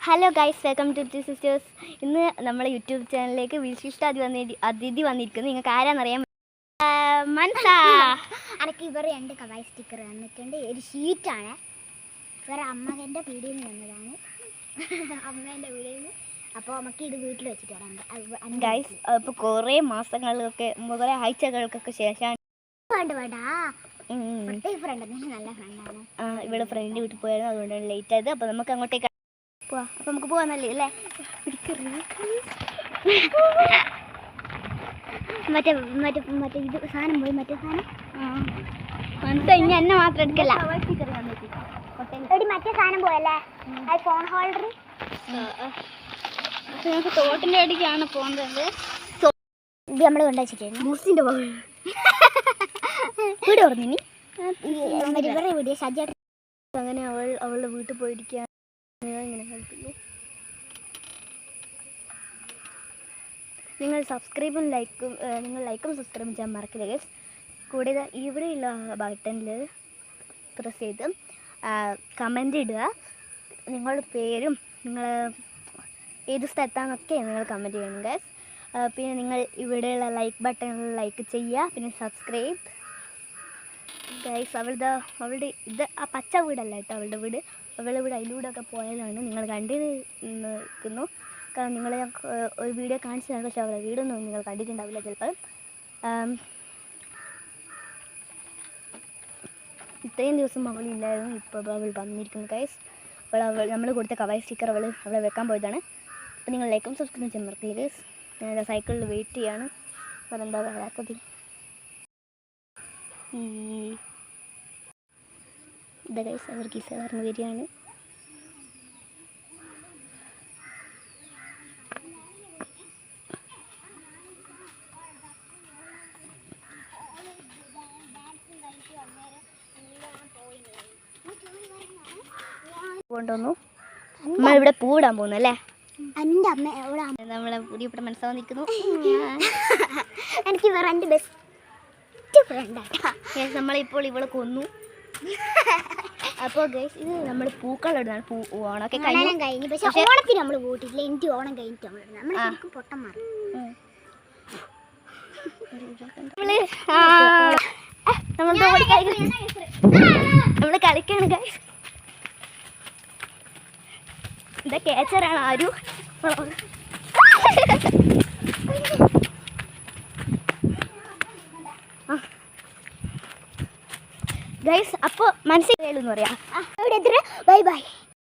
Hello guys, welcome to T sisters. ഇന്ന് നമ്മുടെ YouTube ചാനലിലേക്ക് വിശിഷ്ട അതിഥി വന്നിരിക്കുന്നു. നിങ്ങൾക്ക് ആരാന്നറിയാം? മനസ്സാ എനിക്ക് ഇവർ രണ്ട് കവായ് സ്റ്റിക്കർ തന്നിട്ടുണ്ട്. ഒരു ഷീറ്റാണ്. ഇവരെ അമ്മേൻ്റെ വീടിൽ നിന്ന് വന്നതാണ്. അമ്മേൻ്റെ വീടിൽ നിന്ന്. അപ്പോൾ നമുക്ക് ഇത് വീട്ടിൽ വെച്ചിട്ട് വരാം ഗൈസ്. ഇപ്പോൾ കുറേ മാസങ്ങൾക്കൊക്കെ കുറേ ആഴ്ചകൾക്കൊക്കെ ശേഷം നല്ല ഫ്രണ്ടാണ്. ഇവിടെ ഫ്രണ്ട് വീട്ടിൽ പോയായിരുന്നു, അതുകൊണ്ടാണ് ലേറ്റ് ആയത്. അപ്പോൾ നമുക്ക് അങ്ങോട്ടേക്ക് പോവാം. അപ്പോൾ നമുക്ക് പോകാന്നല്ലേ അല്ലേ? മറ്റേ മറ്റേ മറ്റേ ഇത് സാധനം പോയി. മറ്റേ സാധനം മനസ്സിലായി. ഇനി എന്നെ മാത്രം എടുക്കല്ല. മറ്റേ സാധനം പോയല്ലേ, ഫോൺ ഹോൾഡർ. ഞങ്ങൾക്ക് തോട്ടിൻ്റെ അടിക്കാണ് പോകുന്നത്. ഇത് നമ്മൾ കൊണ്ടുവച്ചിട്ടായിരുന്നു ബൂസിൻ്റെ വീട് ഓർമ്മി ഇവരുടെ വീഡിയോ സജ്ജായിട്ട്. അങ്ങനെ അവളുടെ വീട്ടിൽ പോയിരിക്കുക. ഇങ്ങനെ കളിക്കുന്നു. നിങ്ങൾ ലൈക്കും സബ്സ്ക്രൈബും ചെയ്യാൻ മറക്കില്ല ഗൈസ്. കൂടാതെ ഇവിടെയുള്ള ബട്ടണിൽ പ്രസ് ചെയ്ത് കമൻ്റ് ഇടുക. നിങ്ങളുടെ പേരും നിങ്ങൾ ഏത് സ്ഥലത്താണെന്നൊക്കെ നിങ്ങൾ കമൻറ്റ് ചെയ്യണം ഗൈസ്. പിന്നെ നിങ്ങൾ ഇവിടെയുള്ള ലൈക്ക് ബട്ടണിൽ ലൈക്ക് ചെയ്യുക. പിന്നെ സബ്സ്ക്രൈബ് ഗൈസ്. അവളുടെ ഇത് ആ പച്ച വീടല്ല കേട്ടോ അവളുടെ വീട്. അവളുടെ വീട് അതിലൂടെ ഒക്കെ പോയതാണ്. നിങ്ങൾ കണ്ടു നിൽക്കുന്നു. കാരണം നിങ്ങൾ ഒരു വീഡിയോ കാണിച്ചതാണ്, പക്ഷേ അവളുടെ വീടൊന്നും നിങ്ങൾ കണ്ടിട്ടുണ്ടാവില്ല ചിലപ്പോൾ. ഇത്രയും ദിവസം അവളില്ലായിരുന്നു, ഇപ്പോൾ അവൾ വന്നിരിക്കുന്നു ഗൈസ്. നമ്മൾ കൊടുത്ത കവായ് സ്റ്റിക്കർ അവളെ വെക്കാൻ പോയതാണ്. അപ്പോൾ നിങ്ങൾ ലൈക്കും സബ്സ്ക്രൈബും ചെയ്യാൻ മറക്കില്ല ഗൈസ്. ഞാൻ സൈക്കിളിൽ വെയിറ്റ് ചെയ്യാണ്. അപ്പോൾ എന്താ വരാത്തത്? ഇതാ ഗൈസ്, അവർ കിസ്സ പറഞ്ഞു വരികയാണ്. കൊണ്ടുവന്നു. നമ്മൾ ഇവിടെ പൂവിടാൻ പോകുന്നു അല്ലേ? എൻ്റെ അമ്മ നമ്മളെ പുതിയപ്പെട്ട മനസ്സാവാൻ നിൽക്കുന്നു. എനിക്ക് വേറെ എൻ്റെ ബെസ്റ്റ് ഫ്രണ്ടാണ്. നമ്മളിപ്പോൾ ഇവളെ കൊന്നു. അപ്പോൾ ഗൈസ്, ഇത് നമ്മൾ പൂക്കളിടുന്നതാണ്. ഓണമൊക്കെ കഴിഞ്ഞു. പക്ഷേ ഓണത്തിന് നമ്മൾ പോയിട്ടില്ല. എനിക്ക് ഓണം കഴിഞ്ഞിട്ട് നമ്മൾ ശരിക്കും പൊട്ടന്മാർ. നമ്മൾ കളിക്കാണ് ഗൈസ്. ഇതാ കേച്ചറാണ് ആരു. ഗൈസ്, അപ്പോൾ മനസ്സിലായെന്ന് പറയാം. Bye bye.